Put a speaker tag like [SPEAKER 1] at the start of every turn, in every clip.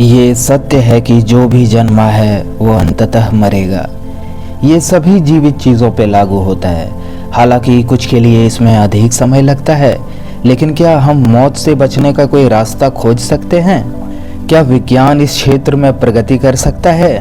[SPEAKER 1] ये सत्य है कि जो भी जन्मा है वो अंततः मरेगा। ये सभी जीवित चीज़ों पे लागू होता है। हालांकि कुछ के लिए इसमें अधिक समय लगता है, लेकिन क्या हम मौत से बचने का कोई रास्ता खोज सकते हैं? क्या विज्ञान इस क्षेत्र में प्रगति कर सकता है?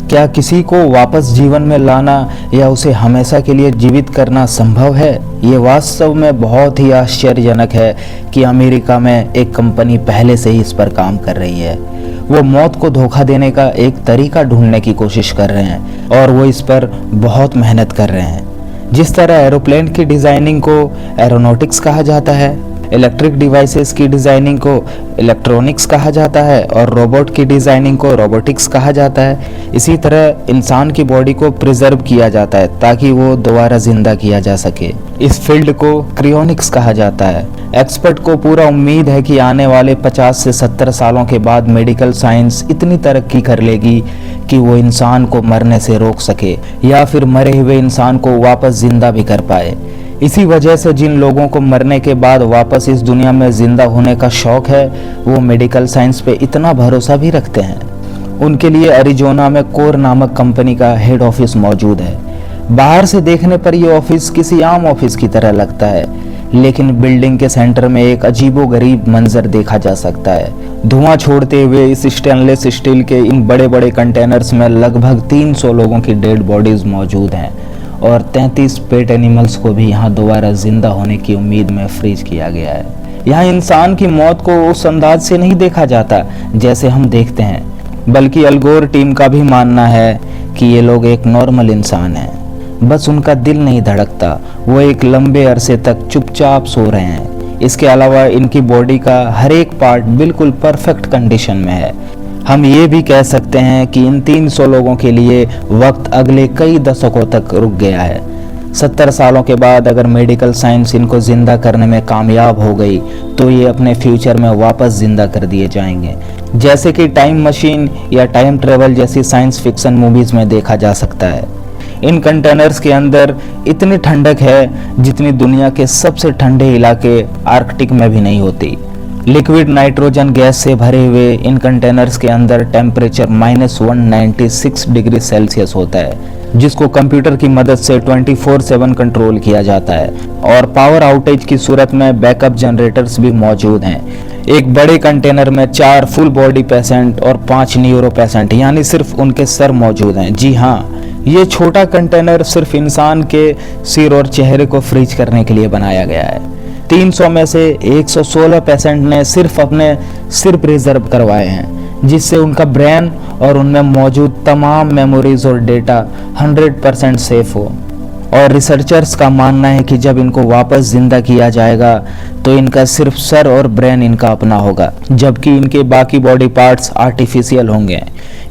[SPEAKER 1] क्या किसी को वापस जीवन में लाना या उसे हमेशा के लिए जीवित करना संभव है? ये वास्तव में बहुत ही आश्चर्यजनक है कि अमेरिका में एक कंपनी पहले से ही इस पर काम कर रही है। वो मौत को धोखा देने का एक तरीका ढूंढने की कोशिश कर रहे हैं और वो इस पर बहुत मेहनत कर रहे हैं। जिस तरह एरोप्लेन की डिज़ाइनिंग को एरोनॉटिक्स कहा जाता है, इलेक्ट्रिक डिवाइसेस की डिज़ाइनिंग को इलेक्ट्रॉनिक्स कहा जाता है और रोबोट की डिज़ाइनिंग को रोबोटिक्स कहा जाता है, इसी तरह इंसान की बॉडी को प्रिजर्व किया जाता है ताकि वो दोबारा जिंदा किया जा सके। इस फील्ड को क्रियोनिक्स कहा जाता है। एक्सपर्ट को पूरा उम्मीद है कि आने वाले 50 से 70 सालों के बाद मेडिकल साइंस इतनी तरक्की कर लेगी कि वो इंसान को मरने से रोक सके या फिर मरे हुए इंसान को वापस जिंदा भी कर पाए। इसी वजह से जिन लोगों को मरने के बाद वापस इस दुनिया में जिंदा होने का शौक है, वो मेडिकल साइंस पे इतना भरोसा भी रखते हैं। उनके लिए अरिजोना में कोर नामक कंपनी का हेड ऑफिस मौजूद है। बाहर से देखने पर यह ऑफिस किसी आम ऑफिस की तरह लगता है, लेकिन बिल्डिंग के सेंटर में एक अजीबोगरीब मंजर देखा जा सकता है। धुआं छोड़ते हुए इस स्टेनलेस स्टील के इन बड़े बड़े कंटेनर्स में लगभग 300 लोगों की डेड बॉडीज मौजूद हैं और 33 पेट एनिमल्स को भी यहाँ दोबारा जिंदा होने की उम्मीद में फ्रीज किया गया है। यहाँ इंसान की मौत को उस अंदाज से नहीं देखा जाता जैसे हम देखते हैं, बल्कि अल गोर टीम का भी मानना है कि ये लोग एक नॉर्मल इंसान हैं। बस उनका दिल नहीं धड़कता, वो एक लंबे अरसे तक चुपचाप सो रहे हैं। इसके अलावा इनकी बॉडी का हर एक पार्ट बिल्कुल परफेक्ट कंडीशन में है। हम ये भी कह सकते हैं कि इन 300 लोगों के लिए वक्त अगले कई दशकों तक रुक गया है। 70 सालों के बाद अगर मेडिकल साइंस इनको जिंदा करने में कामयाब हो गई तो ये अपने फ्यूचर में वापस जिंदा कर दिए जाएंगे, जैसे कि टाइम मशीन या टाइम ट्रेवल जैसी साइंस फिक्शन मूवीज में देखा जा सकता है। इन कंटेनर्स के अंदर इतनी ठंडक है जितनी दुनिया के सबसे ठंडे इलाके आर्कटिक में भी नहीं होती। लिक्विड नाइट्रोजन गैस से भरे हुए इन कंटेनर्स के अंदर टेम्परेचर -196 डिग्री सेल्सियस होता है, जिसको कंप्यूटर की मदद से 24/7 कंट्रोल किया जाता है और पावर आउटेज की सूरत में बैकअप जनरेटर्स भी मौजूद हैं। एक बड़े कंटेनर में 4 फुल बॉडी पेशेंट और 5 न्यूरो पेशेंट यानी सिर्फ उनके सर मौजूद हैं। जी हाँ, ये छोटा कंटेनर सिर्फ इंसान के सिर और चेहरे को फ्रीज करने के लिए बनाया गया है। 300 में से 116 पेशेंट ने सिर्फ अपने सिर प्रिजर्व करवाए हैं, जिससे उनका ब्रेन और उनमें मौजूद तमाम मेमोरीज और डेटा 100% सेफ हो। और रिसर्चर्स का मानना है कि जब इनको वापस जिंदा किया जाएगा तो इनका सिर्फ सर और ब्रेन इनका अपना होगा, जबकि इनके बाकी बॉडी पार्ट्स आर्टिफिशियल होंगे।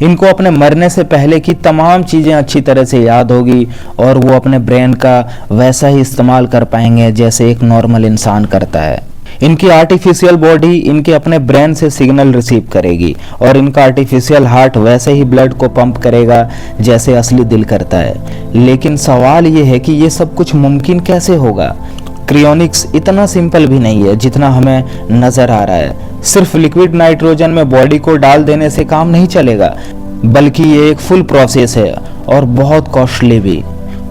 [SPEAKER 1] इनको अपने मरने से पहले की तमाम चीज़ें अच्छी तरह से याद होगी और वो अपने ब्रेन का वैसा ही इस्तेमाल कर पाएंगे जैसे एक नॉर्मल इंसान करता है। इनकी आर्टिफिशियल बॉडी इनके अपने ब्रेन से सिग्नल रिसीव करेगी और इनका आर्टिफिशियल हार्ट वैसे ही ब्लड को पंप करेगा जैसे असली दिल करता है। लेकिन सवाल ये है कि ये सब कुछ मुमकिन कैसे होगा? क्रियोनिक्स इतना सिंपल भी नहीं है जितना हमें नजर आ रहा है। सिर्फ लिक्विड नाइट्रोजन में बॉडी को डाल देने से काम नहीं चलेगा, बल्कि ये एक फुल प्रोसेस है और बहुत कॉस्टली भी।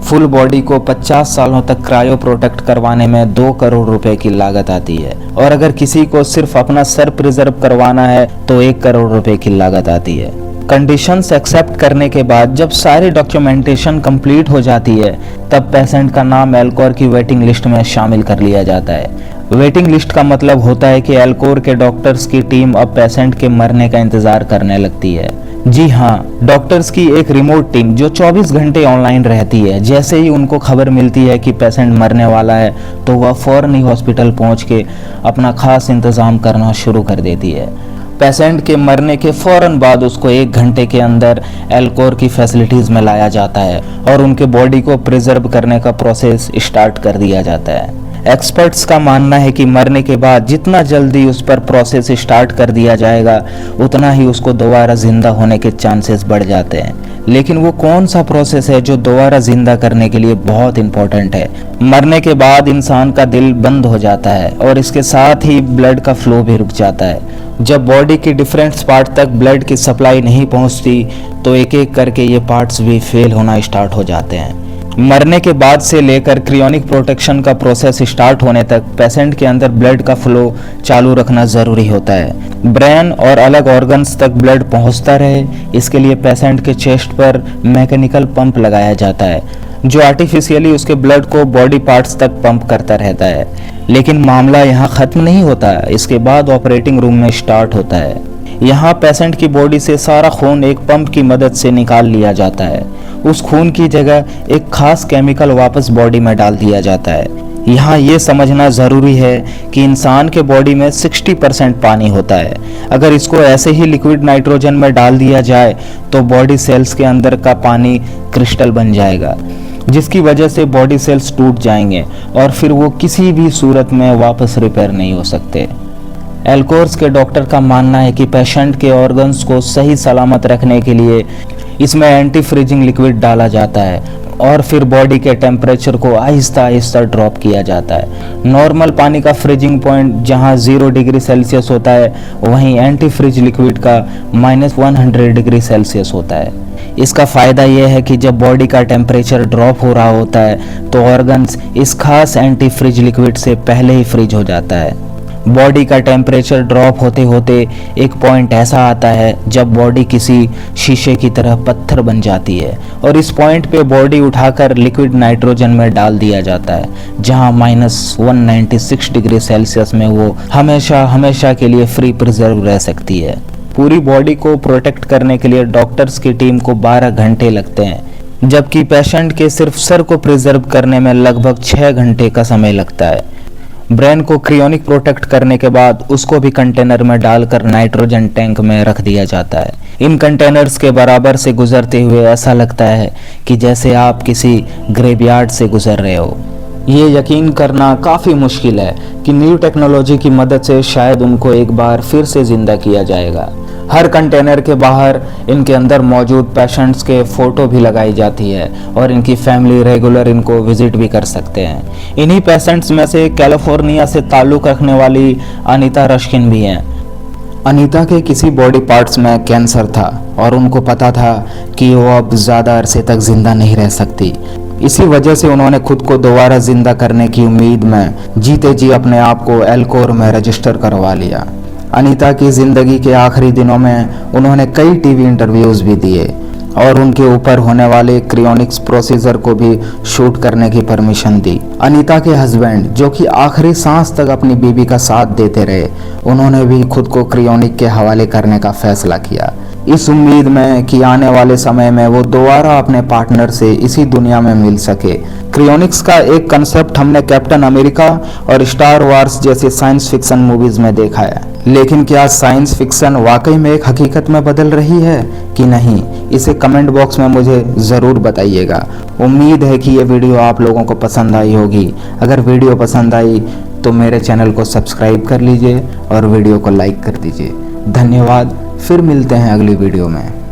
[SPEAKER 1] फुल बॉडी को 50 सालों तक क्रायो प्रोटेक्ट करवाने में 2 करोड़ रुपए की लागत आती है और अगर किसी को सिर्फ अपना सर प्रिजर्व करवाना है तो 1 करोड़ रुपए की लागत आती है। कंडीशंस एक्सेप्ट करने के बाद जब सारी डॉक्यूमेंटेशन कंप्लीट हो जाती है, तब पेशेंट का नाम एल्कोर की वेटिंग लिस्ट में शामिल कर लिया जाता है। वेटिंग लिस्ट का मतलब होता है कि एल्कोर के डॉक्टर्स की टीम अब पेशेंट के मरने का इंतजार करने लगती है। जी हाँ, डॉक्टर्स की एक रिमोट टीम जो 24 घंटे ऑनलाइन रहती है। जैसे ही उनको खबर मिलती है कि पेशेंट मरने वाला है तो वह फौरन ही हॉस्पिटल पहुंच के अपना खास इंतजाम करना शुरू कर देती है। पेशेंट के मरने के फौरन बाद उसको 1 घंटे के अंदर एल्कोर की फैसिलिटीज में लाया जाता है और उनके बॉडी को प्रिजर्व करने का प्रोसेस स्टार्ट कर दिया जाता है। एक्सपर्ट्स का मानना है कि मरने के बाद जितना जल्दी उस पर प्रोसेस स्टार्ट कर दिया जाएगा, उतना ही उसको दोबारा जिंदा होने के चांसेस बढ़ जाते हैं। लेकिन वो कौन सा प्रोसेस है जो दोबारा जिंदा करने के लिए बहुत इंपॉर्टेंट है। मरने के बाद इंसान का दिल बंद हो जाता है और इसके साथ ही ब्लड का फ्लो भी रुक जाता है। जब बॉडी की डिफरेंट पार्ट तक ब्लड की सप्लाई नहीं पहुंचती तो एक एक करके ये पार्ट्स भी फेल होना स्टार्ट हो जाते हैं। मरने के बाद से लेकर क्रियोनिक प्रोटेक्शन का प्रोसेस स्टार्ट होने तक पेशेंट के अंदर ब्लड का फ्लो चालू रखना ज़रूरी होता है। ब्रेन और अलग ऑर्गन्स तक ब्लड पहुंचता रहे, इसके लिए पेशेंट के चेस्ट पर मैकेनिकल पंप लगाया जाता है जो आर्टिफिशियली उसके ब्लड को बॉडी पार्ट्स तक पंप करता रहता है। लेकिन मामला यहाँ ख़त्म नहीं होता, इसके बाद ऑपरेटिंग रूम में स्टार्ट होता है। यहाँ पेशेंट की बॉडी से सारा खून एक पंप की मदद से निकाल लिया जाता है। उस खून की जगह एक खास केमिकल वापस बॉडी में डाल दिया जाता है। यहाँ ये समझना ज़रूरी है कि इंसान के बॉडी में 60% पानी होता है। अगर इसको ऐसे ही लिक्विड नाइट्रोजन में डाल दिया जाए तो बॉडी सेल्स के अंदर का पानी क्रिस्टल बन जाएगा, जिसकी वजह से बॉडी सेल्स टूट जाएंगे और फिर वो किसी भी सूरत में वापस रिपेयर नहीं हो सकते। एल्कोर्स के डॉक्टर का मानना है कि पेशेंट के ऑर्गन्स को सही सलामत रखने के लिए इसमें एंटी फ्रीजिंग लिक्विड डाला जाता है और फिर बॉडी के टेम्परेचर को आहिस्ता आहिस्ता ड्रॉप किया जाता है। नॉर्मल पानी का फ्रीजिंग पॉइंट जहां 0 डिग्री सेल्सियस होता है, वहीं एंटी फ्रीज लिक्विड का -100 डिग्री सेल्सियस होता है। इसका फ़ायदा यह है कि जब बॉडी का टेम्परेचर ड्रॉप हो रहा होता है तो ऑर्गन्स इस खास एंटी फ्रीज लिक्विड से पहले ही फ्रीज हो जाता है। बॉडी का टेम्परेचर ड्रॉप होते होते एक पॉइंट ऐसा आता है जब बॉडी किसी शीशे की तरह पत्थर बन जाती है और इस पॉइंट पे बॉडी उठाकर लिक्विड नाइट्रोजन में डाल दिया जाता है, जहां -196 डिग्री सेल्सियस में वो हमेशा के लिए फ्री प्रिजर्व रह सकती है। पूरी बॉडी को प्रोटेक्ट करने के लिए डॉक्टर्स की टीम को 12 घंटे लगते हैं, जबकि पेशेंट के सिर्फ सर को प्रिजर्व करने में लगभग 6 घंटे का समय लगता है। ब्रेन को क्रियोनिक प्रोटेक्ट करने के बाद उसको भी कंटेनर में डालकर नाइट्रोजन टैंक में रख दिया जाता है। इन कंटेनर्स के बराबर से गुजरते हुए ऐसा लगता है कि जैसे आप किसी ग्रेवयार्ड से गुजर रहे हो। ये यकीन करना काफ़ी मुश्किल है कि न्यू टेक्नोलॉजी की मदद से शायद उनको एक बार फिर से ज़िंदा किया जाएगा। हर कंटेनर के बाहर इनके अंदर मौजूद पेशेंट्स के फ़ोटो भी लगाई जाती है और इनकी फैमिली रेगुलर इनको विज़िट भी कर सकते हैं। इन्हीं पेशेंट्स में से कैलिफोर्निया से ताल्लुक़ रखने वाली अनीता रश्किन भी हैं। अनीता के किसी बॉडी पार्ट्स में कैंसर था और उनको पता था कि वो अब ज़्यादा अरसे तक ज़िंदा नहीं रह सकती। इसी वजह से उन्होंने खुद को दोबारा जिंदा करने की उम्मीद में जीते जी अपने आप को एल्कोर में रजिस्टर करवा लिया। अनीता की ज़िंदगी के आखिरी दिनों में उन्होंने कई टीवी इंटरव्यूज़ भी दिए और उनके ऊपर होने वाले क्रियोनिक्स प्रोसीजर को भी शूट करने की परमिशन दी। अनीता के हस्बैंड, जो कि आखिरी सांस तक अपनी बीवी का साथ देते रहे, उन्होंने भी खुद को क्रियोनिक के हवाले करने का फैसला किया, इस उम्मीद में कि आने वाले समय में वो दोबारा अपने पार्टनर से इसी दुनिया में मिल सके। क्रियोनिक्स का एक कंसेप्ट हमने कैप्टन अमेरिका और स्टार वार्स जैसी साइंस फिक्शन मूवीज में देखा है, लेकिन क्या साइंस फिक्शन वाकई में एक हकीकत में बदल रही है कि नहीं, इसे कमेंट बॉक्स में मुझे ज़रूर बताइएगा। उम्मीद है कि ये वीडियो आप लोगों को पसंद आई होगी। अगर वीडियो पसंद आई तो मेरे चैनल को सब्सक्राइब कर लीजिए और वीडियो को लाइक कर दीजिए। धन्यवाद। फिर मिलते हैं अगली वीडियो में।